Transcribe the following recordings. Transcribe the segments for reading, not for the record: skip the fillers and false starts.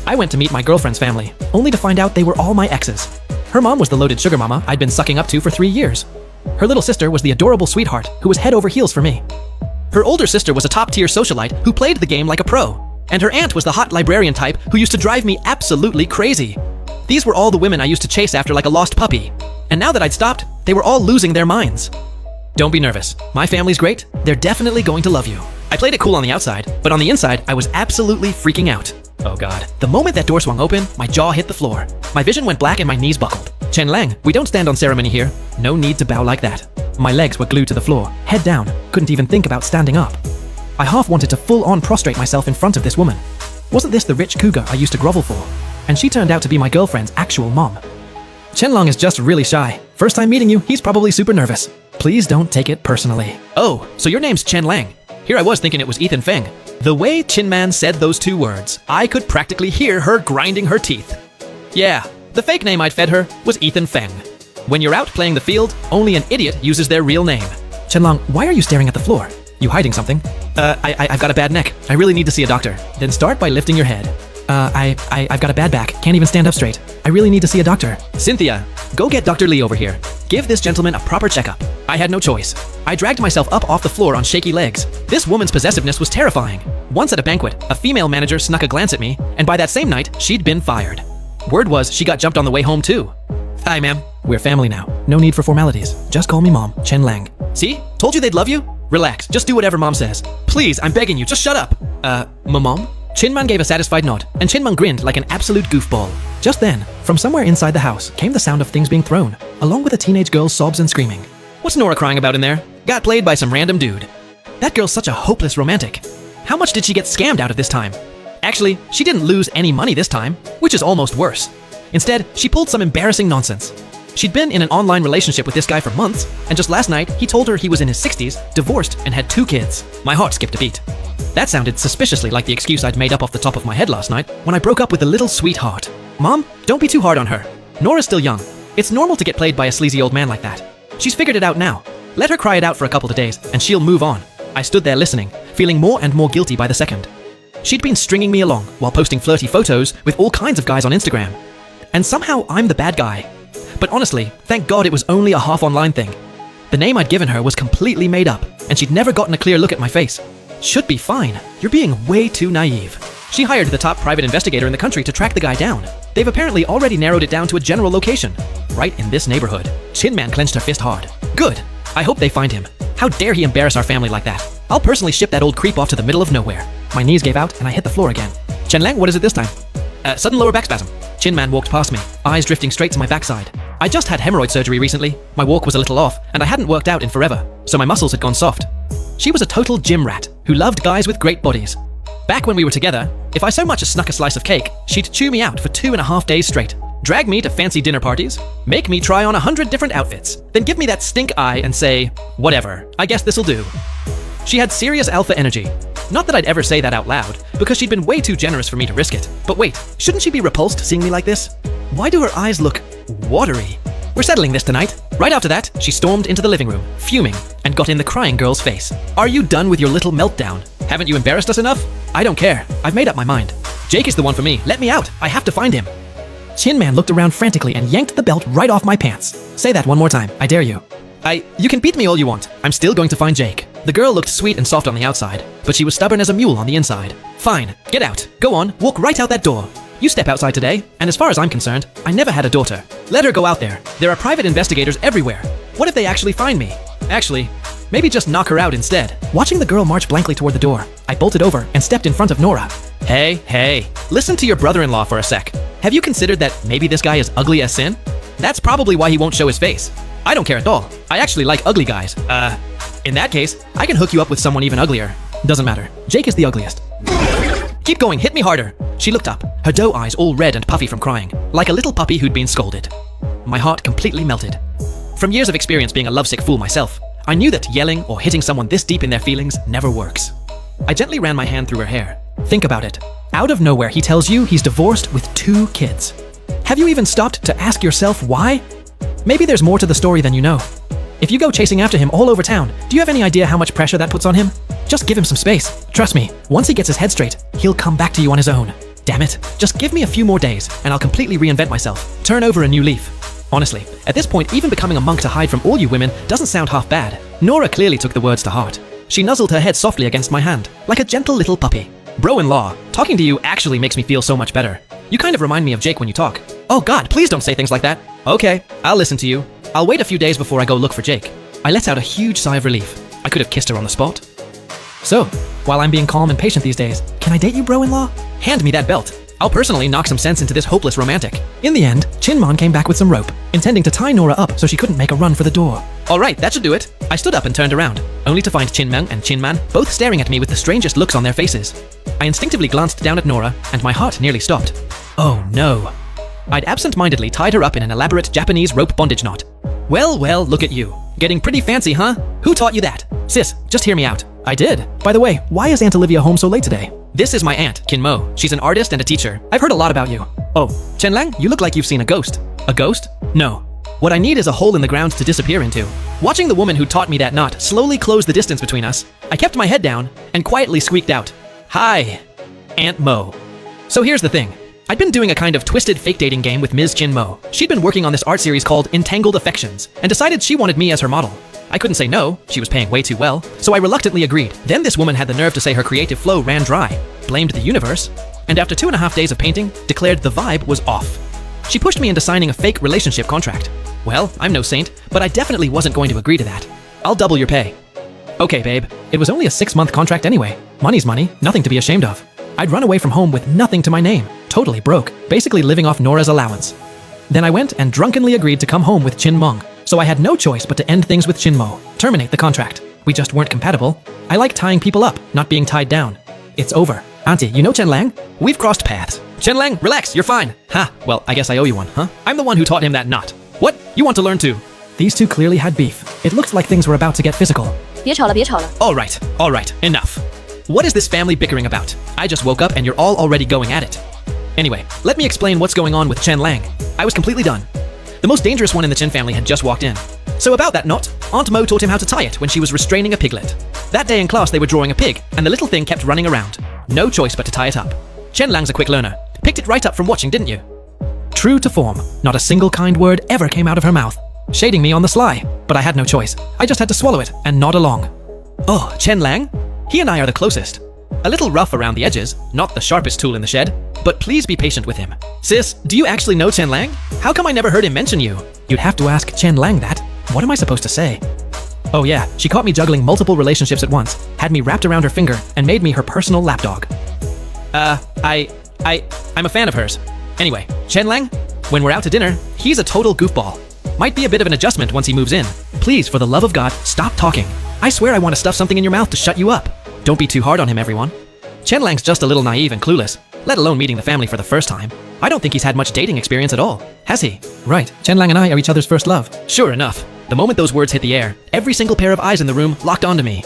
I went to meet my girlfriend's family, only to find out they were all my exes. Her mom was the loaded sugar mama I'd been sucking up to for 3 years. Her little sister was the adorable sweetheart who was head over heels for me. Her older sister was a top-tier socialite who played the game like a pro. And her aunt was the hot librarian type who used to drive me absolutely crazy. These were all the women I used to chase after like a lost puppy. And now that I'd stopped, they were all losing their minds. Don't be nervous. My family's great. They're definitely going to love you. I played it cool on the outside, but on the inside, I was absolutely freaking out. Oh god. The moment that door swung open, my jaw hit the floor. My vision went black and my knees buckled. Chen Lang, we don't stand on ceremony here. No need to bow like that. My legs were glued to the floor, head down, couldn't even think about standing up. I half wanted to full-on prostrate myself in front of this woman. Wasn't this the rich cougar I used to grovel for? And she turned out to be my girlfriend's actual mom. Chen Lang is just really shy. First time meeting you, he's probably super nervous. Please don't take it personally. Oh, so your name's Chen Lang. Here I was thinking it was Ethan Feng. The way Chin Man said those 2 words, I could practically hear her grinding her teeth. Yeah, the fake name I'd fed her was Ethan Feng. When you're out playing the field, only an idiot uses their real name. Chen Lang, why are you staring at the floor? You hiding something? I've got a bad neck. I really need to see a doctor. Then start by lifting your head. I've got a bad back. Can't even stand up straight. I really need to see a doctor. Cynthia, go get Dr. Lee over here. Give this gentleman a proper checkup. I had no choice. I dragged myself up off the floor on shaky legs. This woman's possessiveness was terrifying. Once at a banquet, a female manager snuck a glance at me, and by that same night, she'd been fired. Word was she got jumped on the way home too. Hi, ma'am. We're family now. No need for formalities. Just call me Mom, Chen Lang. See? Told you they'd love you? Relax. Just do whatever Mom says. Please, I'm begging you, just shut up. Mom? Chinman gave a satisfied nod, and Chinman grinned like an absolute goofball. Just then, from somewhere inside the house came the sound of things being thrown, along with a teenage girl's sobs and screaming. What's Nora crying about in there? Got played by some random dude. That girl's such a hopeless romantic. How much did she get scammed out of this time? Actually, she didn't lose any money this time, which is almost worse. Instead, she pulled some embarrassing nonsense. She'd been in an online relationship with this guy for months, and just last night, he told her he was in his 60s, divorced, and had 2 kids. My heart skipped a beat. That sounded suspiciously like the excuse I'd made up off the top of my head last night when I broke up with a little sweetheart. Mom, don't be too hard on her. Nora's still young. It's normal to get played by a sleazy old man like that. She's figured it out now. Let her cry it out for a couple of days, and she'll move on. I stood there listening, feeling more and more guilty by the second. She'd been stringing me along while posting flirty photos with all kinds of guys on Instagram. And somehow I'm the bad guy. But honestly, thank God it was only a half online thing. The name I'd given her was completely made up, and she'd never gotten a clear look at my face. Should be fine. You're being way too naive. She hired the top private investigator in the country to track the guy down. They've apparently already narrowed it down to a general location. Right in this neighborhood. Chin Man clenched her fist hard. Good. I hope they find him. How dare he embarrass our family like that? I'll personally ship that old creep off to the middle of nowhere. My knees gave out and I hit the floor again. Chen Lang, what is it this time? Sudden lower back spasm. Chin Man walked past me, eyes drifting straight to my backside. I just had hemorrhoid surgery recently. My walk was a little off, and I hadn't worked out in forever, so my muscles had gone soft. She was a total gym rat who loved guys with great bodies. Back when we were together, if I so much as snuck a slice of cake, she'd chew me out for 2.5 days straight, drag me to fancy dinner parties, make me try on 100 different outfits, then give me that stink eye and say, whatever, I guess this'll do. She had serious alpha energy. Not that I'd ever say that out loud, because she'd been way too generous for me to risk it. But wait, shouldn't she be repulsed seeing me like this? Why do her eyes look watery? We're settling this tonight. Right after that, she stormed into the living room, fuming, and got in the crying girl's face. Are you done with your little meltdown? Haven't you embarrassed us enough? I don't care. I've made up my mind. Jake is the one for me. Let me out. I have to find him. Chin Man looked around frantically and yanked the belt right off my pants. Say that one more time. I dare you. You can beat me all you want. I'm still going to find Jake. The girl looked sweet and soft on the outside, but she was stubborn as a mule on the inside. Fine, get out. Go on, walk right out that door. You step outside today, and as far as I'm concerned, I never had a daughter. Let her go out there. There are private investigators everywhere. What if they actually find me? Actually, maybe just knock her out instead. Watching the girl march blankly toward the door, I bolted over and stepped in front of Nora. Hey, listen to your brother-in-law for a sec. Have you considered that maybe this guy is ugly as sin? That's probably why he won't show his face. I don't care at all. I actually like ugly guys. In that case, I can hook you up with someone even uglier. Doesn't matter. Jake is the ugliest. Keep going, hit me harder. She looked up, her doe eyes all red and puffy from crying, like a little puppy who'd been scolded. My heart completely melted. From years of experience being a lovesick fool myself, I knew that yelling or hitting someone this deep in their feelings never works. I gently ran my hand through her hair. Think about it. Out of nowhere, he tells you he's divorced with 2 kids. Have you even stopped to ask yourself why? Maybe there's more to the story than you know. If you go chasing after him all over town, do you have any idea how much pressure that puts on him? Just give him some space. Trust me, once he gets his head straight, he'll come back to you on his own. Damn it. Just give me a few more days, and I'll completely reinvent myself. Turn over a new leaf. Honestly, at this point, even becoming a monk to hide from all you women doesn't sound half bad. Nora clearly took the words to heart. She nuzzled her head softly against my hand, like a gentle little puppy. Bro-in-law, talking to you actually makes me feel so much better. You kind of remind me of Jake when you talk. Oh God, please don't say things like that. Okay, I'll listen to you. I'll wait a few days before I go look for Jake. I let out a huge sigh of relief. I could have kissed her on the spot. So, while I'm being calm and patient these days, can I date you, bro-in-law? Hand me that belt. I'll personally knock some sense into this hopeless romantic. In the end, Chinmon came back with some rope, intending to tie Nora up so she couldn't make a run for the door. Alright, that should do it. I stood up and turned around, only to find Chinmon and Chinman both staring at me with the strangest looks on their faces. I instinctively glanced down at Nora, and my heart nearly stopped. Oh no. I'd absent-mindedly tied her up in an elaborate Japanese rope bondage knot. Well, look at you. Getting pretty fancy, huh? Who taught you that? Sis, just hear me out. I did. By the way, why is Aunt Olivia home so late today? This is my aunt, Kin Mo. She's an artist and a teacher. I've heard a lot about you. Oh, Chen Lang, you look like you've seen a ghost. A ghost? No. What I need is a hole in the ground to disappear into. Watching the woman who taught me that knot slowly close the distance between us, I kept my head down and quietly squeaked out, "Hi, Aunt Mo." So here's the thing. I'd been doing a kind of twisted fake dating game with Ms. Chin Mo. She'd been working on this art series called Entangled Affections and decided she wanted me as her model. I couldn't say no, she was paying way too well, so I reluctantly agreed. Then this woman had the nerve to say her creative flow ran dry, blamed the universe, and after 2.5 days of painting, declared the vibe was off. She pushed me into signing a fake relationship contract. Well, I'm no saint, but I definitely wasn't going to agree to that. I'll double your pay. Okay, babe, it was only a 6-month contract anyway. Money's money, nothing to be ashamed of. I'd run away from home with nothing to my name, totally broke, basically living off Nora's allowance. Then I went and drunkenly agreed to come home with Chin Mong, so I had no choice but to end things with Chin Mo, terminate the contract. We just weren't compatible. I like tying people up, not being tied down. It's over. Auntie, you know Chen Lang? We've crossed paths. Chen Lang, relax, you're fine. Ha, well, I guess I owe you one, huh? I'm the one who taught him that knot. What? You want to learn too? These two clearly had beef. It looked like things were about to get physical. 别吵了，别吵了。 All right, enough. What is this family bickering about? I just woke up and you're all already going at it. Anyway, let me explain what's going on with Chen Lang. I was completely done. The most dangerous one in the Chen family had just walked in. So about that knot, Aunt Mo taught him how to tie it when she was restraining a piglet. That day in class they were drawing a pig, and the little thing kept running around. No choice but to tie it up. Chen Lang's a quick learner. Picked it right up from watching, didn't you? True to form, not a single kind word ever came out of her mouth, shading me on the sly, but I had no choice. I just had to swallow it and nod along. Oh, Chen Lang? He and I are the closest. A little rough around the edges, not the sharpest tool in the shed, but please be patient with him. Sis, do you actually know Chen Lang? How come I never heard him mention you? You'd have to ask Chen Lang that. What am I supposed to say? Oh yeah, she caught me juggling multiple relationships at once, had me wrapped around her finger, and made me her personal lapdog. I'm a fan of hers. Anyway, Chen Lang, when we're out to dinner, he's a total goofball. Might be a bit of an adjustment once he moves in. Please, for the love of God, stop talking. I swear I want to stuff something in your mouth to shut you up. Don't be too hard on him, everyone. Chen Lang's just a little naive and clueless, let alone meeting the family for the first time. I don't think he's had much dating experience at all, has he? Right, Chen Lang and I are each other's first love. Sure enough. The moment those words hit the air, every single pair of eyes in the room locked onto me.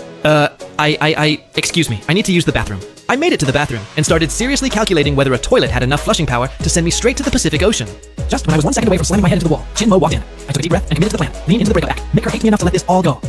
Excuse me, I need to use the bathroom. I made it to the bathroom and started seriously calculating whether a toilet had enough flushing power to send me straight to the Pacific Ocean. Just when I was 1 second away from slamming my head into the wall, Chin Mo walked in. I took a deep breath and committed to the plan. Lean into the breakup act. Make her hate me enough to let this all go.